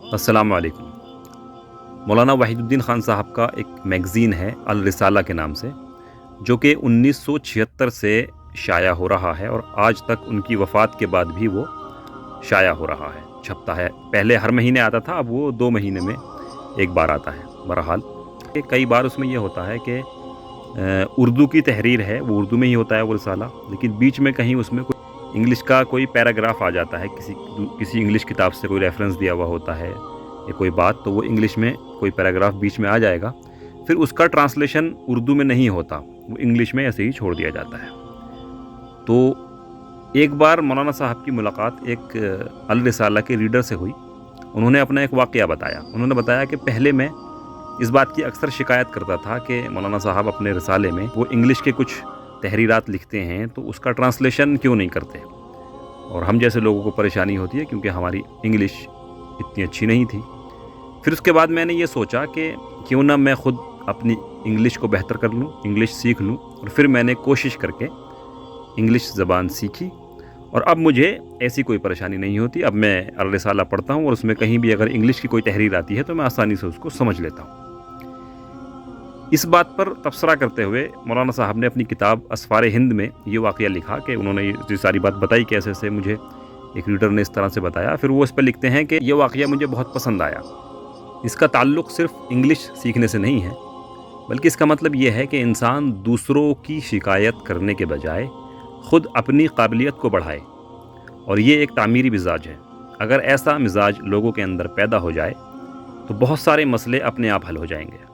السلام علیکم۔ مولانا وحید الدین خان صاحب کا ایک میگزین ہے الرسالہ کے نام سے، جو کہ 1976 سے شائع ہو رہا ہے اور آج تک ان کی وفات کے بعد بھی وہ شائع ہو رہا ہے، چھپتا ہے۔ پہلے ہر مہینے آتا تھا، اب وہ 2 مہینے میں ایک بار آتا ہے۔ بہرحال کئی بار اس میں یہ ہوتا ہے کہ اردو کی تحریر ہے، وہ اردو میں ہی ہوتا ہے وہ رسالہ، لیکن بیچ میں کہیں اس میں کوئی انگلش کا کوئی پیراگراف آ جاتا ہے، کسی انگلش کتاب سے کوئی ریفرنس دیا ہوا ہوتا ہے یا کوئی بات، تو وہ انگلش میں کوئی پیراگراف بیچ میں آ جائے گا، پھر اس کا ٹرانسلیشن اردو میں نہیں ہوتا، وہ انگلش میں ایسے ہی چھوڑ دیا جاتا ہے۔ تو ایک بار مولانا صاحب کی ملاقات ایک الرسالہ کے ریڈر سے ہوئی۔ انہوں نے اپنا ایک واقعہ بتایا۔ انہوں نے بتایا کہ پہلے میں اس بات کی اکثر شکایت کرتا تھا کہ مولانا صاحب اپنے رسالے میں وہ انگلش کے کچھ تحریرات لکھتے ہیں تو اس کا ٹرانسلیشن کیوں نہیں کرتے، اور ہم جیسے لوگوں کو پریشانی ہوتی ہے کیونکہ ہماری انگلش اتنی اچھی نہیں تھی۔ پھر اس کے بعد میں نے یہ سوچا کہ کیوں نہ میں خود اپنی انگلش کو بہتر کر لوں، انگلش سیکھ لوں، اور پھر میں نے کوشش کر کے انگلش زبان سیکھی، اور اب مجھے ایسی کوئی پریشانی نہیں ہوتی۔ اب میں الرسالہ پڑھتا ہوں اور اس میں کہیں بھی اگر انگلش کی کوئی تحریر آتی ہے تو میں آسانی سے اس کو سمجھ لیتا ہوں۔ اس بات پر تبصرہ کرتے ہوئے مولانا صاحب نے اپنی کتاب اسفار ہند میں یہ واقعہ لکھا کہ انہوں نے یہ ساری بات بتائی کہ ایسے سے مجھے ایک ریڈر نے اس طرح سے بتایا۔ پھر وہ اس پہ لکھتے ہیں کہ یہ واقعہ مجھے بہت پسند آیا۔ اس کا تعلق صرف انگلش سیکھنے سے نہیں ہے، بلکہ اس کا مطلب یہ ہے کہ انسان دوسروں کی شکایت کرنے کے بجائے خود اپنی قابلیت کو بڑھائے، اور یہ ایک تعمیری مزاج ہے۔ اگر ایسا مزاج لوگوں کے اندر پیدا ہو جائے تو بہت سارے مسئلے اپنے آپ حل ہو جائیں گے۔